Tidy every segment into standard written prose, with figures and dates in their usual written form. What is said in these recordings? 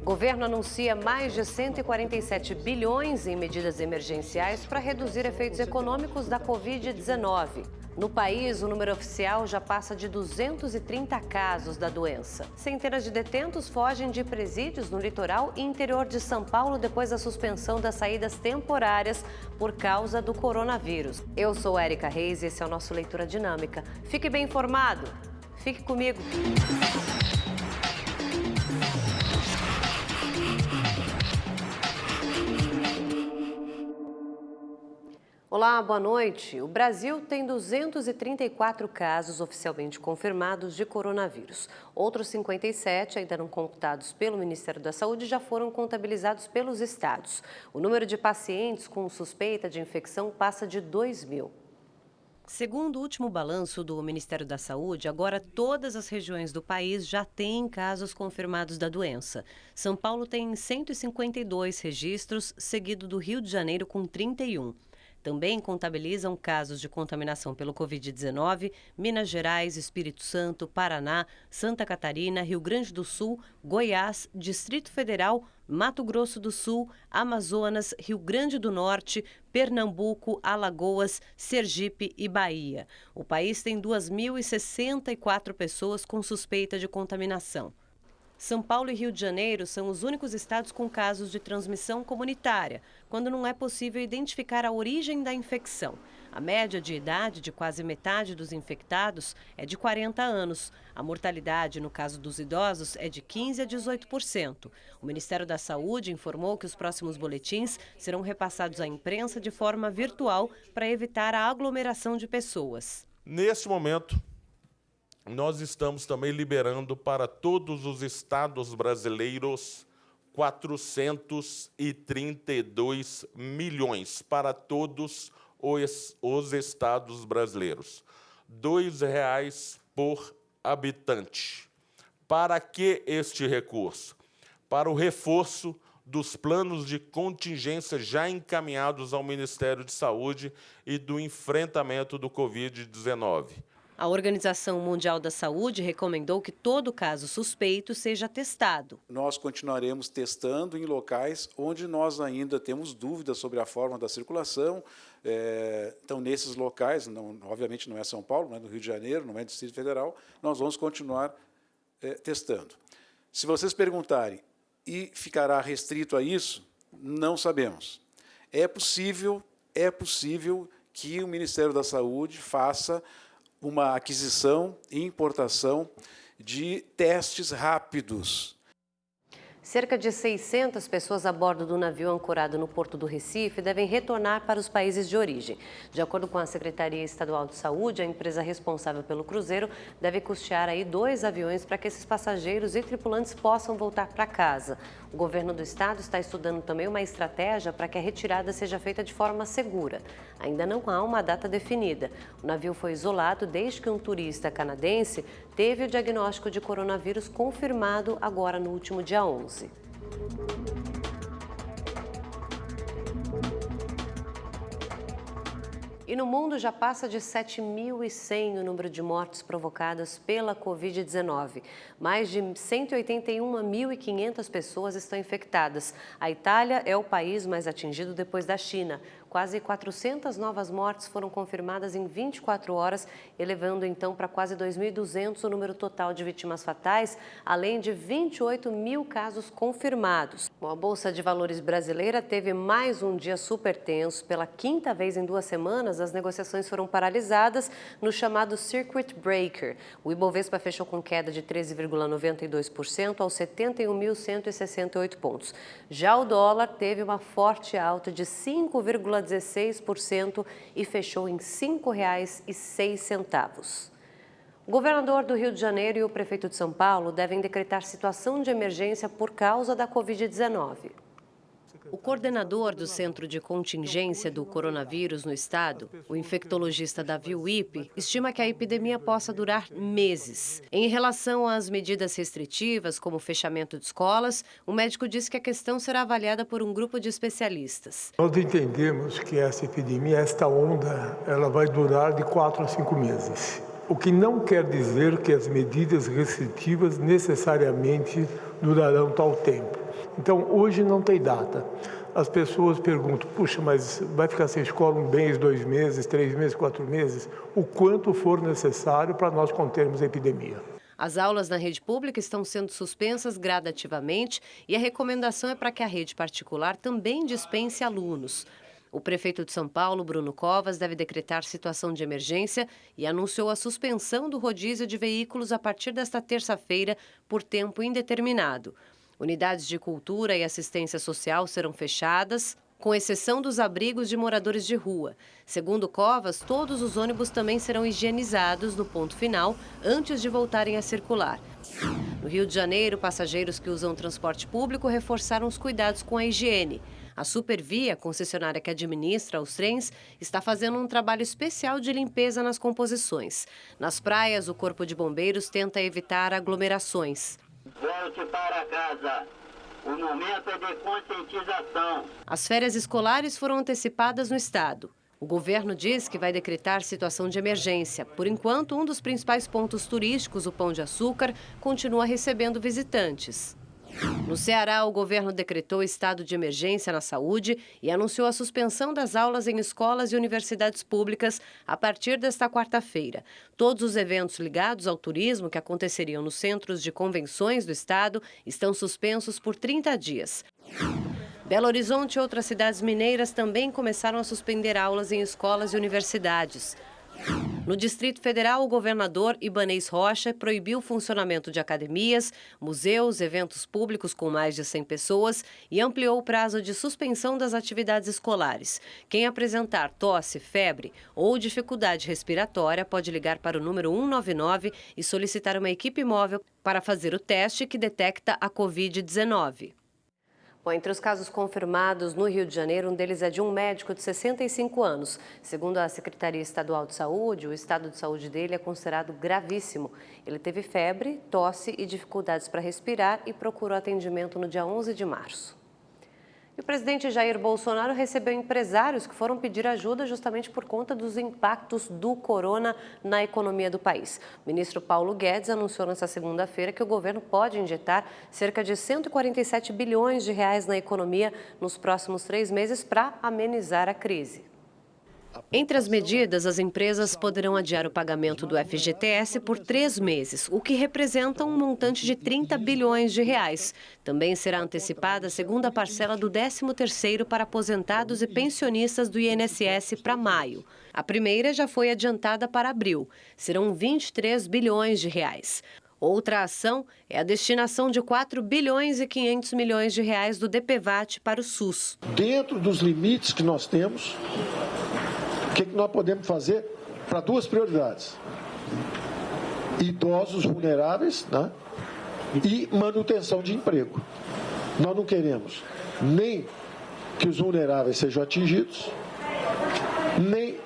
O governo anuncia mais de 147 bilhões em medidas emergenciais para reduzir efeitos econômicos da Covid-19. No país, o número oficial já passa de 230 casos da doença. Centenas de detentos fogem de presídios no litoral e interior de São Paulo depois da suspensão das saídas temporárias por causa do coronavírus. Eu sou Érica Reis e esse é o nosso Leitura Dinâmica. Fique bem informado. Fique comigo. Olá, boa noite. O Brasil tem 234 casos oficialmente confirmados de coronavírus. Outros 57, ainda não computados pelo Ministério da Saúde, já foram contabilizados pelos estados. O número de pacientes com suspeita de infecção passa de 2.000. Segundo o último balanço do Ministério da Saúde, agora todas as regiões do país já têm casos confirmados da doença. São Paulo tem 152 registros, seguido do Rio de Janeiro com 31. Também contabilizam casos de contaminação pelo Covid-19, Minas Gerais, Espírito Santo, Paraná, Santa Catarina, Rio Grande do Sul, Goiás, Distrito Federal, Mato Grosso do Sul, Amazonas, Rio Grande do Norte, Pernambuco, Alagoas, Sergipe e Bahia. O país tem 2.064 pessoas com suspeita de contaminação. São Paulo e Rio de Janeiro são os únicos estados com casos de transmissão comunitária, quando não é possível identificar a origem da infecção. A média de idade de quase metade dos infectados é de 40 anos. A mortalidade, no caso dos idosos, é de 15% a 18%. O Ministério da Saúde informou que os próximos boletins serão repassados à imprensa de forma virtual para evitar a aglomeração de pessoas. Neste momento, nós estamos também liberando para todos os estados brasileiros 432 milhões para todos os estados brasileiros. R$ 2,00 por habitante. Para que este recurso? Para o reforço dos planos de contingência já encaminhados ao Ministério de Saúde e do enfrentamento do Covid-19. A Organização Mundial da Saúde recomendou que todo caso suspeito seja testado. Nós continuaremos testando em locais onde nós ainda temos dúvidas sobre a forma da circulação. Então, nesses locais, obviamente não é São Paulo, não é no Rio de Janeiro, não é no Distrito Federal, nós vamos continuar testando. Se vocês perguntarem, e ficará restrito a isso, não sabemos. É possível que o Ministério da Saúde faça uma aquisição e importação de testes rápidos. Cerca de 600 pessoas a bordo do navio ancorado no Porto do Recife devem retornar para os países de origem. De acordo com a Secretaria Estadual de Saúde, a empresa responsável pelo cruzeiro deve custear 2 aviões para que esses passageiros e tripulantes possam voltar para casa. O governo do estado está estudando também uma estratégia para que a retirada seja feita de forma segura. Ainda não há uma data definida. O navio foi isolado desde que um turista canadense teve o diagnóstico de coronavírus confirmado agora no último dia 11. E no mundo já passa de 7.100 o número de mortes provocadas pela Covid-19. Mais de 181.500 pessoas estão infectadas. A Itália é o país mais atingido depois da China. Quase 400 novas mortes foram confirmadas em 24 horas, elevando então para quase 2.200 o número total de vítimas fatais, além de 28.000 casos confirmados. A Bolsa de Valores brasileira teve mais um dia super tenso. Pela 5ª vez em 2 semanas, as negociações foram paralisadas no chamado Circuit Breaker. O Ibovespa fechou com queda de 13,92% aos 71.168 pontos. Já o dólar teve uma forte alta de 5,16% e fechou em R$ 5,06. O governador do Rio de Janeiro e o prefeito de São Paulo devem decretar situação de emergência por causa da Covid-19. O coordenador do Centro de Contingência do Coronavírus no estado, o infectologista Davi Wippe, estima que a epidemia possa durar meses. Em relação às medidas restritivas, como o fechamento de escolas, o médico disse que a questão será avaliada por um grupo de especialistas. Nós entendemos que essa epidemia, esta onda, ela vai durar de 4 a 5 meses. O que não quer dizer que as medidas restritivas necessariamente durarão tal tempo. Então, hoje não tem data. As pessoas perguntam, puxa, mas vai ficar sem escola um mês, 2 meses, 3 meses, 4 meses? O quanto for necessário para nós contermos a epidemia. As aulas na rede pública estão sendo suspensas gradativamente e a recomendação é para que a rede particular também dispense alunos. O prefeito de São Paulo, Bruno Covas, deve decretar situação de emergência e anunciou a suspensão do rodízio de veículos a partir desta terça-feira por tempo indeterminado. Unidades de cultura e assistência social serão fechadas, com exceção dos abrigos de moradores de rua. Segundo Covas, todos os ônibus também serão higienizados no ponto final antes de voltarem a circular. No Rio de Janeiro, passageiros que usam transporte público reforçaram os cuidados com a higiene. A Supervia, concessionária que administra os trens, está fazendo um trabalho especial de limpeza nas composições. Nas praias, o Corpo de Bombeiros tenta evitar aglomerações. Volte para casa. O momento é de conscientização. As férias escolares foram antecipadas no estado. O governo diz que vai decretar situação de emergência. Por enquanto, um dos principais pontos turísticos, o Pão de Açúcar, continua recebendo visitantes. No Ceará, o governo decretou estado de emergência na saúde e anunciou a suspensão das aulas em escolas e universidades públicas a partir desta quarta-feira. Todos os eventos ligados ao turismo que aconteceriam nos centros de convenções do estado estão suspensos por 30 dias. Belo Horizonte e outras cidades mineiras também começaram a suspender aulas em escolas e universidades. No Distrito Federal, o governador Ibanez Rocha proibiu o funcionamento de academias, museus, eventos públicos com mais de 100 pessoas e ampliou o prazo de suspensão das atividades escolares. Quem apresentar tosse, febre ou dificuldade respiratória pode ligar para o número 199 e solicitar uma equipe móvel para fazer o teste que detecta a Covid-19. Bom, entre os casos confirmados no Rio de Janeiro, um deles é de um médico de 65 anos. Segundo a Secretaria Estadual de Saúde, o estado de saúde dele é considerado gravíssimo. Ele teve febre, tosse e dificuldades para respirar e procurou atendimento no dia 11 de março. E o presidente Jair Bolsonaro recebeu empresários que foram pedir ajuda justamente por conta dos impactos do corona na economia do país. O ministro Paulo Guedes anunciou nesta segunda-feira que o governo pode injetar cerca de 147 bilhões de reais na economia nos próximos 3 meses para amenizar a crise. Entre as medidas, as empresas poderão adiar o pagamento do FGTS por 3 meses, o que representa um montante de 30 bilhões de reais. Também será antecipada a segunda parcela do 13º para aposentados e pensionistas do INSS para maio. A primeira já foi adiantada para abril. Serão 23 bilhões de reais. Outra ação é a destinação de 4 bilhões e 500 milhões de reais do DPVAT para o SUS. Dentro dos limites que nós temos, o que nós podemos fazer para 2 prioridades? Idosos vulneráveis, né? E manutenção de emprego. Nós não queremos nem que os vulneráveis sejam atingidos, nem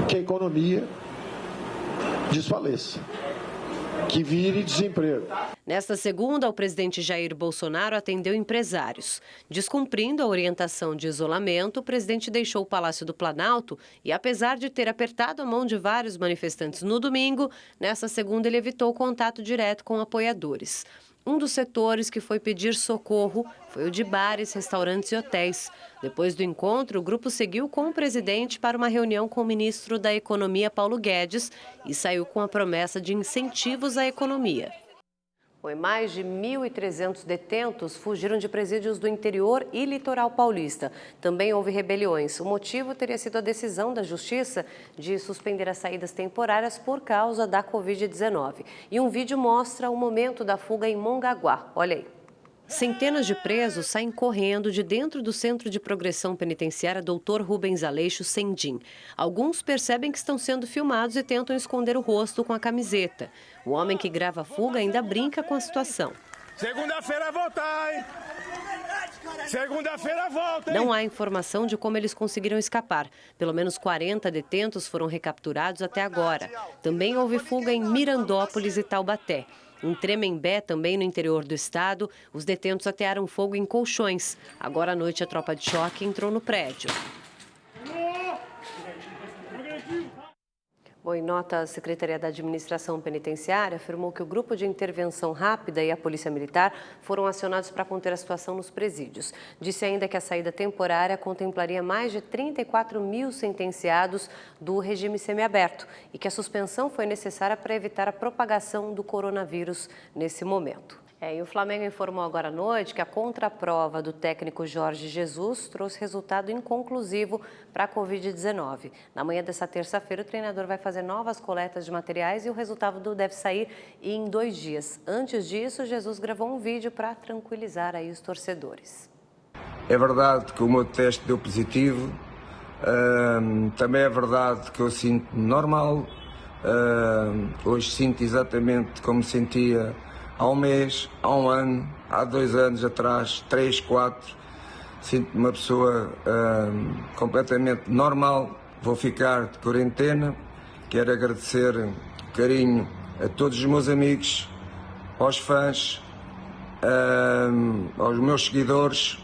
que a economia desfaleça, que vire desemprego. Nesta segunda, o presidente Jair Bolsonaro atendeu empresários. Descumprindo a orientação de isolamento, o presidente deixou o Palácio do Planalto e, apesar de ter apertado a mão de vários manifestantes no domingo, nesta segunda ele evitou contato direto com apoiadores. Um dos setores que foi pedir socorro foi o de bares, restaurantes e hotéis. Depois do encontro, o grupo seguiu com o presidente para uma reunião com o ministro da Economia, Paulo Guedes, e saiu com a promessa de incentivos à economia. Mais de 1.300 detentos fugiram de presídios do interior e litoral paulista. Também houve rebeliões. O motivo teria sido a decisão da Justiça de suspender as saídas temporárias por causa da Covid-19. E um vídeo mostra o momento da fuga em Mongaguá. Olha aí. Centenas de presos saem correndo de dentro do Centro de Progressão Penitenciária Dr. Rubens Aleixo Sendim. Alguns percebem que estão sendo filmados e tentam esconder o rosto com a camiseta. O homem que grava a fuga ainda brinca com a situação. Segunda-feira voltar, hein? Segunda-feira volta, hein? Não há informação de como eles conseguiram escapar. Pelo menos 40 detentos foram recapturados até agora. Também houve fuga em Mirandópolis e Taubaté. Em Tremembé, também no interior do estado, os detentos atearam fogo em colchões. Agora à noite, a tropa de choque entrou no prédio. Bom, Em nota, a Secretaria da Administração Penitenciária afirmou que o Grupo de Intervenção Rápida e a Polícia Militar foram acionados para conter a situação nos presídios. Disse ainda que a saída temporária contemplaria mais de 34 mil sentenciados do regime semiaberto e que a suspensão foi necessária para evitar a propagação do coronavírus nesse momento. E o Flamengo informou agora à noite que a contraprova do técnico Jorge Jesus trouxe resultado inconclusivo para a Covid-19. Na manhã dessa terça-feira, o treinador vai fazer novas coletas de materiais e o resultado deve sair em 2 dias. Antes disso, Jesus gravou um vídeo para tranquilizar aí os torcedores. É verdade que o meu teste deu positivo, também é verdade que eu sinto-me normal, hoje sinto exatamente como sentia há um mês, há um ano, há 2 anos atrás, 3, 4, sinto-me uma pessoa completamente normal. Vou ficar de quarentena. Quero agradecer o carinho a todos os meus amigos, aos fãs, aos meus seguidores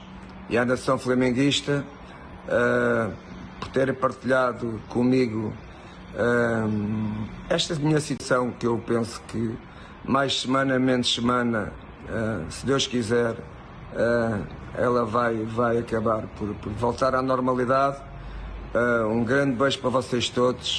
e à nação flamenguista por terem partilhado comigo esta minha situação, que eu penso que mais semana, menos semana, se Deus quiser, ela vai acabar por voltar à normalidade. Um grande beijo para vocês todos.